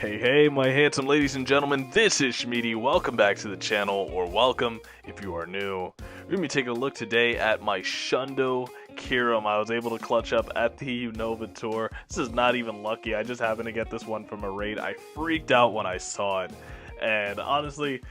Hey, my handsome ladies and gentlemen, this is Shmeaty. Welcome back to the channel, or welcome if you are new. We're going to be taking a look today at my SHUNDO KYUREM. I was able to clutch up at the Unova Tour. This is not even lucky, I just happened to get this one from a raid. I freaked out when I saw it, and honestly,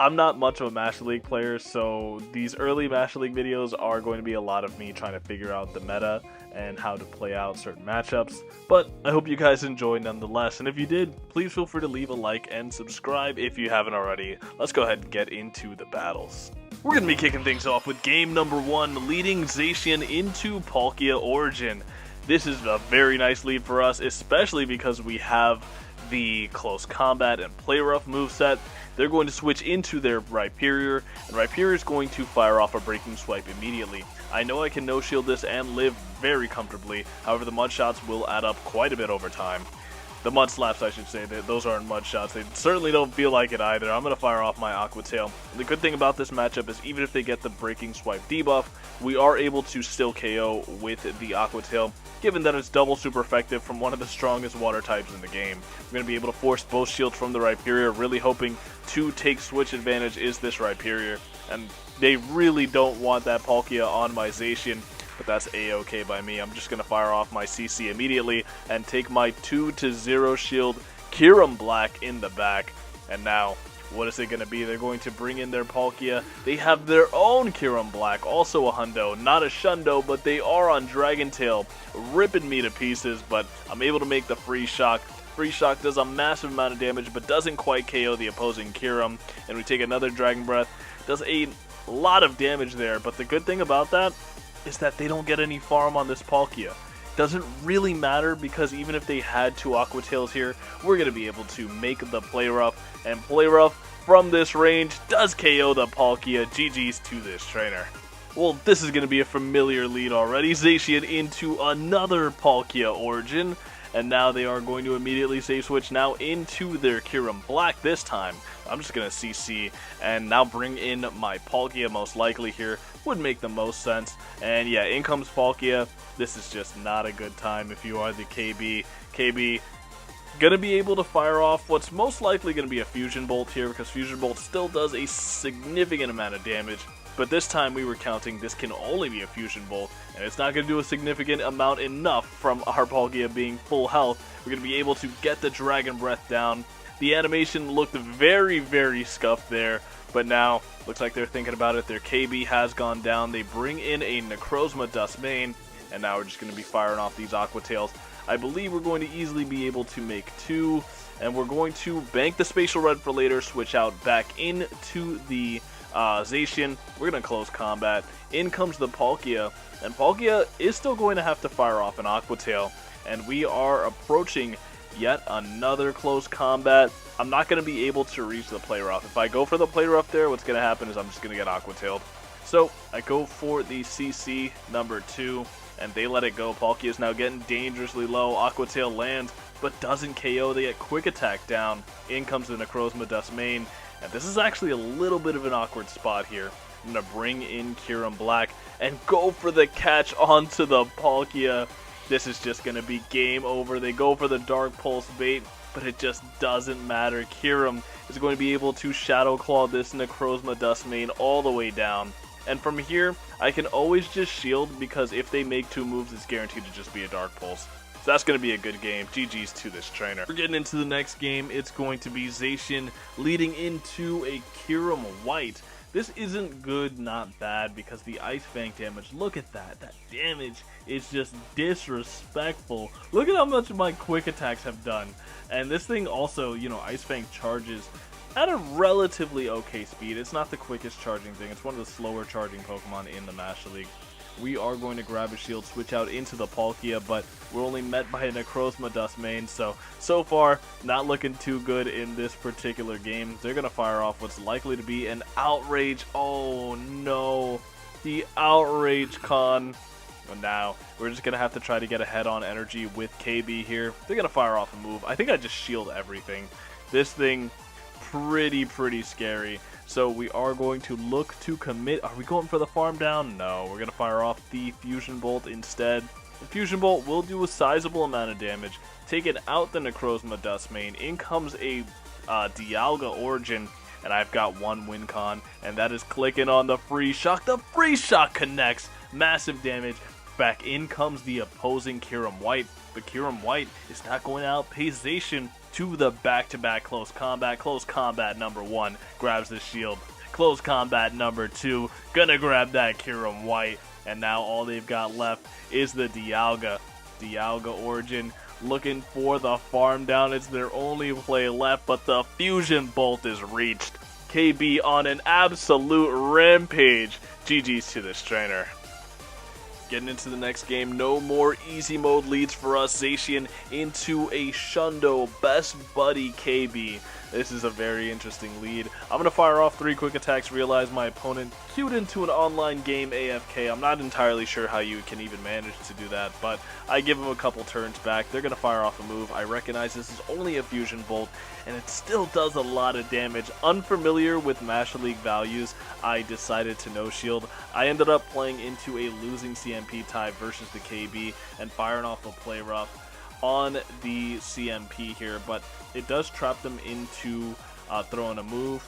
I'm not much of a Master League player, so these early Master League videos are going to be a lot of me trying to figure out the meta and how to play out certain matchups, but I hope you guys enjoyed nonetheless, and if you did, please feel free to leave a like and subscribe if you haven't already. Let's go ahead and get into the battles. We're going to be kicking things off with game number 1, leading Zacian into Palkia Origin. This is a very nice lead for us, especially because we have the close combat and play rough moveset. They're going to switch into their Rhyperior, and Rhyperior is going to fire off a Breaking Swipe immediately. I know I can no-shield this and live very comfortably, however the mud shots will add up quite a bit over time. The mud slaps, I should say, those aren't mud shots. They certainly don't feel like it either. I'm going to fire off my Aqua Tail. The good thing about this matchup is even if they get the Breaking Swipe debuff, we are able to still KO with the Aqua Tail, given that it's double super effective from one of the strongest water types in the game. We're going to be able to force both shields from the Rhyperior, really hoping to take switch advantage is this Rhyperior. And they really don't want that Palkia on my Zacian, but that's a-okay by me. I'm just going to fire off my CC immediately and take my 2-0 shield KYUREM Black in the back. And now, what is it going to be? They're going to bring in their Palkia. They have their own KYUREM Black, also a Hundo, not a Shundo, but they are on Dragon Tail, ripping me to pieces, but I'm able to make the Free Shock. Free Shock does a massive amount of damage, but doesn't quite KO the opposing KYUREM. And we take another Dragon Breath. Does a lot of damage there, but the good thing about that is that they don't get any farm on this Palkia. Doesn't really matter because even if they had 2 Aqua Tails here, we're going to be able to make the Play Rough, and Play Rough from this range does KO the Palkia. GG's to this trainer. Well, this is going to be a familiar lead already. Zacian into another Palkia Origin, and now they are going to immediately save switch now into their KYUREM Black this time. I'm just going to CC and now bring in my Palkia most likely here. Would make the most sense. And yeah, in comes Palkia. This is just not a good time if you are the KB. KB gonna be able to fire off what's most likely going to be a Fusion Bolt here, because Fusion Bolt still does a significant amount of damage. But this time we were counting this can only be a Fusion Bolt, and it's not going to do a significant amount enough from our Palkia being full health. We're going to be able to get the Dragon Breath down. The animation looked very, very scuffed there, but now looks like they're thinking about it. Their KB has gone down. They bring in a Necrozma Dustmane, and now we're just going to be firing off these Aqua Tails. I believe we're going to easily be able to make 2, and we're going to bank the Spatial Red for later, switch out back into the Zacian. We're going to close combat. In comes the Palkia, and Palkia is still going to have to fire off an Aqua Tail, and we are approaching yet another close combat. I'm not going to be able to reach the Play Rough. If I go for the Play Rough there, what's going to happen is I'm just going to get Aqua Tailed. So I go for the CC number 2, and they let it go. Palkia is now getting dangerously low. Aqua Tail lands, but doesn't KO. They get Quick Attack down. In comes the Necrozma Dustmane. And this is actually a little bit of an awkward spot here. I'm going to bring in KYUREM Black and go for the catch onto the Palkia. This is just going to be game over. They go for the Dark Pulse bait, but it just doesn't matter. KYUREM is going to be able to Shadow Claw this Necrozma Dustmane all the way down. And from here, I can always just shield, because if they make 2 moves, it's guaranteed to just be a Dark Pulse. So that's going to be a good game. GG's to this trainer. We're getting into the next game. It's going to be Zacian leading into a KYUREM White. This isn't good, not bad, because the Ice Fang damage, look at that. That damage is just disrespectful. Look at how much my quick attacks have done. And this thing also, you know, Ice Fang charges at a relatively okay speed. It's not the quickest charging thing. It's one of the slower charging Pokemon in the Master League. We are going to grab a shield, switch out into the Palkia, but we're only met by a Necrozma Dustmane, so far, not looking too good in this particular game. They're going to fire off what's likely to be an Outrage. Oh no, the Outrage Con. But now, we're just going to have to try to get a head-on energy with KB here. They're going to fire off a move. I think I just shield everything. This thing, pretty scary. So we are going to look to commit. Are we going for the farm down? No, we're going to fire off the Fusion Bolt instead. The Fusion Bolt will do a sizable amount of damage, taking out the Necrozma Dustmane. In comes a Dialga Origin, and I've got one win con, and that is clicking on the Free Shock. The Free Shock connects, massive damage. Back in comes the opposing KYUREM White, but KYUREM White is not going to outpace Zacian to the back-to-back close combat. Close combat number 1 grabs the shield. Close combat number 2 gonna grab that KYUREM White, and now all they've got left is the Dialga. Dialga Origin looking for the farm down. It's their only play left, but the Fusion Bolt is reached. KB on an absolute rampage. GG's to this trainer. Getting into the next game, no more easy mode leads for us. Zacian into a Shundo, best buddy KB. This is a very interesting lead. I'm going to fire off 3 quick attacks, realize my opponent queued into an online game AFK. I'm not entirely sure how you can even manage to do that, but I give him a couple turns back. They're going to fire off a move. I recognize this is only a Fusion Bolt, and it still does a lot of damage. Unfamiliar with Master League values, I decided to no shield. I ended up playing into a losing CMP tie versus the KB and firing off a play rough on the CMP here, but it does trap them into throwing a move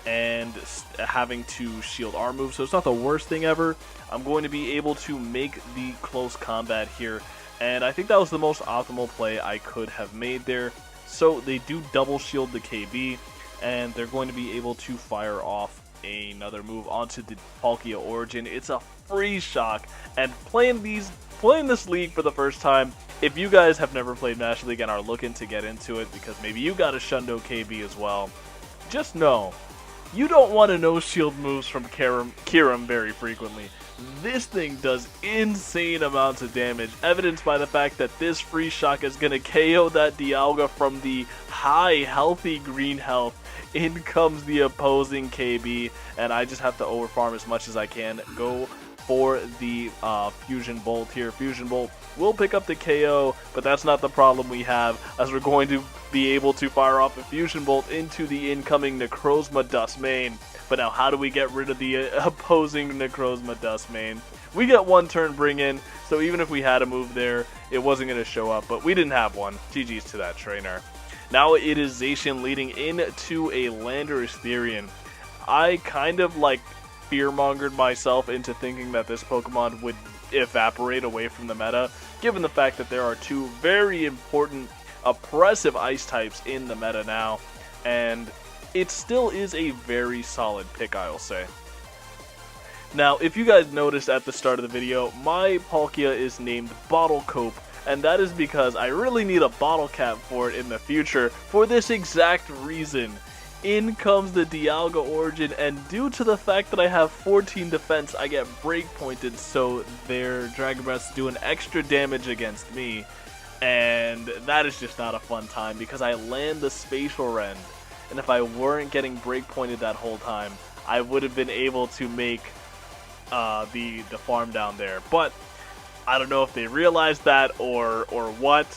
and having to shield our move, so it's not the worst thing ever. I'm going to be able to make the close combat here, and I think that was the most optimal play I could have made there. So they do double shield the KB, and they're going to be able to fire off another move onto the Palkia Origin. It's a free shock, and playing this league for the first time, if you guys have never played Master League and are looking to get into it because maybe you got a Shundo KB as well, just know you don't want to no shield moves from KYUREM very frequently. This thing does insane amounts of damage, evidenced by the fact that this free shock is going to KO that Dialga from the high healthy green health. In comes the opposing KB, and I just have to overfarm as much as I can. Go for the Fusion Bolt here. Fusion Bolt will pick up the KO, but that's not the problem we have, as we're going to be able to fire off a Fusion Bolt into the incoming Necrozma Dustmane. But now how do we get rid of the opposing Necrozma Dustmane? We get 1 turn bring in, so even if we had a move there, it wasn't going to show up, but we didn't have one. GG's to that trainer. Now it is Zacian leading into a Landorus Therian. I kind of like fearmongered myself into thinking that this Pokemon would evaporate away from the meta, given the fact that there are 2 very important oppressive ice types in the meta now, and it still is a very solid pick, I'll say. Now, if you guys noticed at the start of the video, my Palkia is named Bottle Cope, and that is because I really need a bottle cap for it in the future for this exact reason. In comes the Dialga Origin, and due to the fact that I have 14 defense, I get break pointed, so their Dragon Breath's doing extra damage against me, and that is just not a fun time because I land the Spatial Rend, and if I weren't getting break pointed that whole time, I would have been able to make the farm down there. But I don't know if they realized that or what.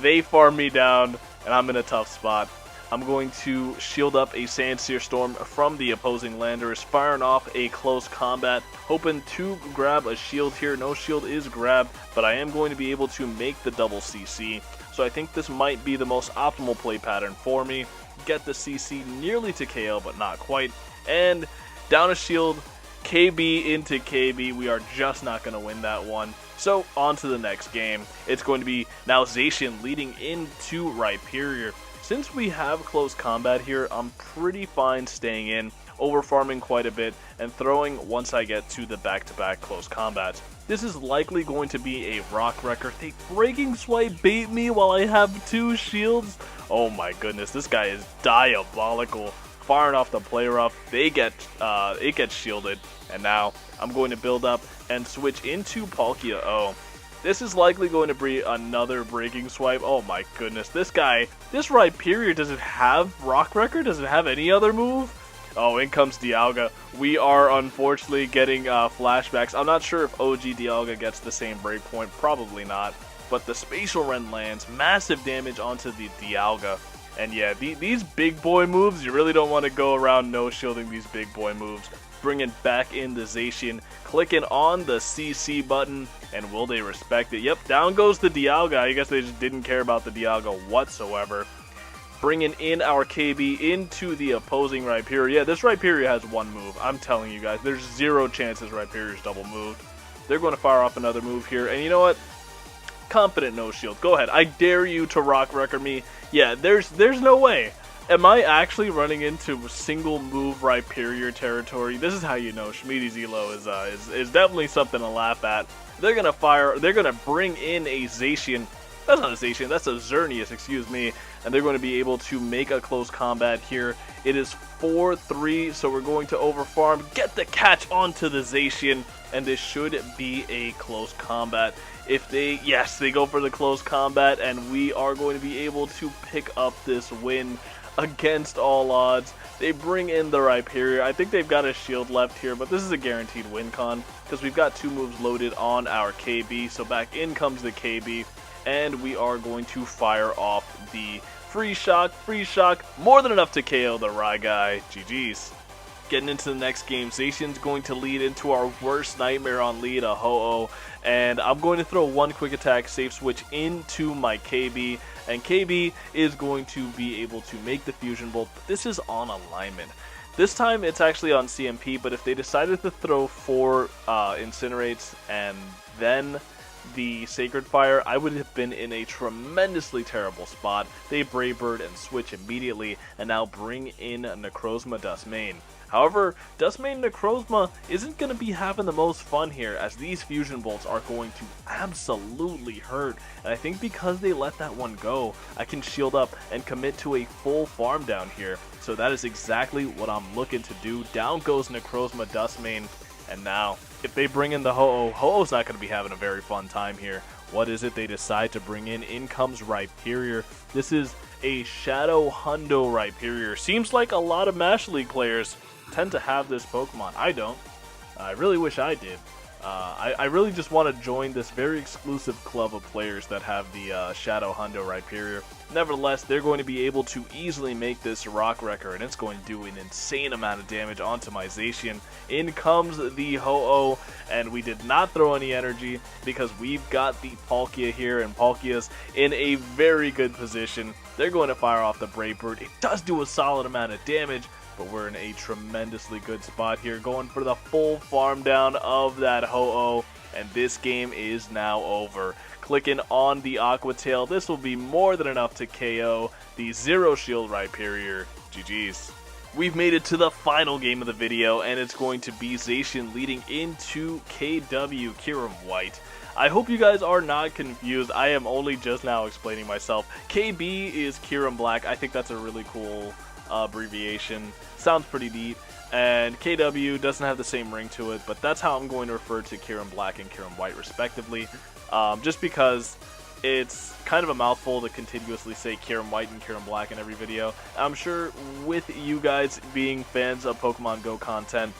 They farm me down, and I'm in a tough spot. I'm going to shield up a Sandsear Storm from the opposing Landorus, firing off a close combat, hoping to grab a shield here. No shield is grabbed, but I am going to be able to make the double CC. So I think this might be the most optimal play pattern for me. Get the CC nearly to KO, but not quite. And down a shield, KB into KB. We are just not going to win that one. So on to the next game. It's going to be now Zacian leading into Rhyperior. Since we have close combat here, I'm pretty fine staying in, overfarming quite a bit, and throwing once I get to the back-to-back close combats. This is likely going to be a Rock Wrecker. They Breaking Swipe bait me while I have 2 shields. Oh my goodness, this guy is diabolical. Firing off the play rough, it gets shielded, and now I'm going to build up and switch into Palkia O. This is likely going to be another Breaking Swipe. Oh my goodness, this Rhyperior, does it have Rock Wrecker? Does it have any other move? Oh, in comes Dialga. We are unfortunately getting flashbacks. I'm not sure if OG Dialga gets the same breakpoint, probably not. But the Spatial Rend lands, massive damage onto the Dialga. And yeah, these big boy moves, you really don't want to go around no-shielding these big boy moves. Bringing back in the Zacian, clicking on the CC button, and will they respect it? Yep, down goes the Dialga. I guess they just didn't care about the Dialga whatsoever. Bringing in our KB into the opposing Rhyperior. Yeah, this Rhyperior has one move. I'm telling you guys, there's zero chances Rhyperior's double moved. They're going to fire off another move here, and you know what? Confident no shield. Go ahead. I dare you to rock record me. Yeah, there's no way. Am I actually running into single move Rhyperior territory? This is how you know Shmeaty's elo is definitely something to laugh at. They're gonna fire. They're gonna bring in a Zacian. That's not a Zacian. That's a Xerneas. Excuse me. And they're going to be able to make a close combat here. It is 4-3, so we're going to overfarm, get the catch onto the Zacian, and this should be a close combat. If they, yes, they go for the close combat, and we are going to be able to pick up this win against all odds. They bring in the Rhyperior. I think they've got a shield left here, but this is a guaranteed win con, because we've got 2 moves loaded on our KB, so back in comes the KB, and we are going to fire off the free shock, more than enough to KO the Rye guy. GG's. Getting into the next game, Zacian's going to lead into our worst nightmare on lead, a Ho-Oh, and I'm going to throw one quick attack safe switch into my KB, and KB is going to be able to make the Fusion Bolt, but this is on alignment. This time it's actually on CMP, but if they decided to throw 4 Incinerates and then the Sacred Fire, I would have been in a tremendously terrible spot. They Brave Bird and switch immediately, and now bring in Necrozma Dustmane. However, Dustmane Necrozma isn't going to be having the most fun here, as these Fusion Bolts are going to absolutely hurt, and I think because they let that one go, I can shield up and commit to a full farm down here, so that is exactly what I'm looking to do. Down goes Necrozma Dustmane. And now, if they bring in the Ho-Oh, Ho-Oh's not going to be having a very fun time here. What is it they decide to bring in? In comes Rhyperior. This is a Shadow Hundo Rhyperior. Seems like a lot of Mash League players tend to have this Pokemon. I don't. I really wish I did. I really just want to join this very exclusive club of players that have the Shadow Hundo Rhyperior. Nevertheless, they're going to be able to easily make this Rock Wrecker, and it's going to do an insane amount of damage onto my Zacian. In comes the Ho-Oh, and we did not throw any energy because we've got the Palkia here, and Palkia's in a very good position. They're going to fire off the Brave Bird. It does do a solid amount of damage, but we're in a tremendously good spot here, going for the full farm down of that Ho-Oh, and this game is now over. Clicking on the Aqua Tail, this will be more than enough to KO the Zero Shield Rhyperior. GG's. We've made it to the final game of the video, and it's going to be Zacian leading into KW KYUREM White. I hope you guys are not confused. I am only just now explaining myself. KB is KYUREM Black. I think that's a really cool abbreviation. Sounds pretty neat. And KW doesn't have the same ring to it, but that's how I'm going to refer to KYUREM Black and KYUREM White respectively. Just because it's kind of a mouthful to continuously say KYUREM White and KYUREM Black in every video. I'm sure with you guys being fans of Pokemon Go content,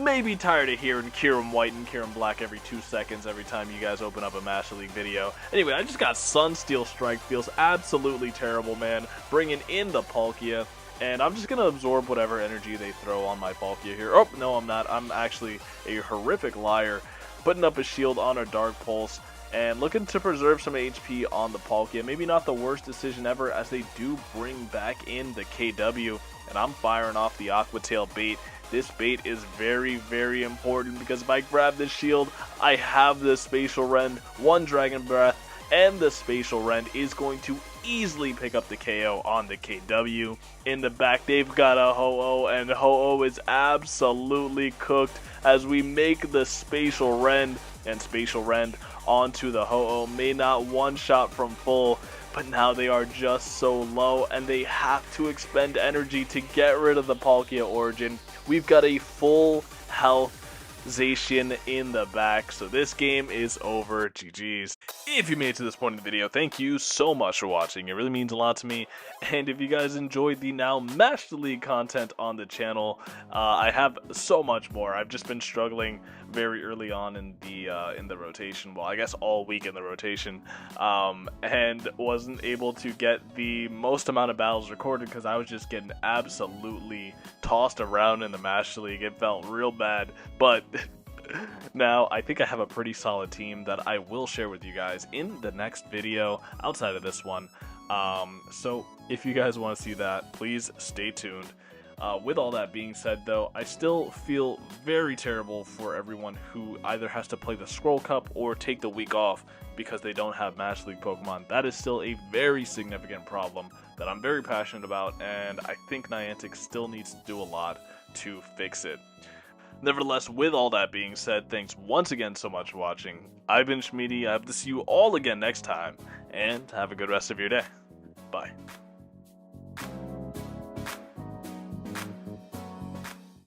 may be tired of hearing KYUREM White and KYUREM Black every 2 seconds every time you guys open up a Master League video. Anyway, I just got Sunsteel Strike. Feels absolutely terrible, man. Bringing in the Palkia. And I'm just going to absorb whatever energy they throw on my Palkia here. Oh, no, I'm not. I'm actually a horrific liar. Putting up a shield on our Dark Pulse. And looking to preserve some HP on the Palkia. Maybe not the worst decision ever, as they do bring back in the KW. And I'm firing off the Aqua Tail bait. This bait is very, very important, because if I grab this shield, I have the Spatial Rend, 1 Dragon Breath, and the Spatial Rend is going to easily pick up the KO on the KW. In the back, they've got a Ho-Oh, and Ho-Oh is absolutely cooked as we make the Spatial Rend, and Spatial Rend onto the Ho-Oh. May not one-shot from full, but now they are just so low, and they have to expend energy to get rid of the Palkia Origin. We've got a full health Zation in the back. So this game is over. GG's. If you made it to this point in the video, thank you so much for watching. It really means a lot to me. And if you guys enjoyed the now Master League content on the channel, I have so much more. I've just been struggling very early on in the rotation. Well, I guess all week in the rotation, and wasn't able to get the most amount of battles recorded because I was just getting absolutely tossed around in the Master League. It felt real bad, but now I think I have a pretty solid team that I will share with you guys in the next video outside of this one. So if you guys want to see that, please stay tuned. With all that being said, though, I still feel very terrible for everyone who either has to play the Scroll Cup or take the week off because they don't have Master League Pokemon. That is still a very significant problem that I'm very passionate about, and I think Niantic still needs to do a lot to fix it. Nevertheless, with all that being said, thanks once again so much for watching. I've been Shmeaty. I hope to see you all again next time, and have a good rest of your day. Bye.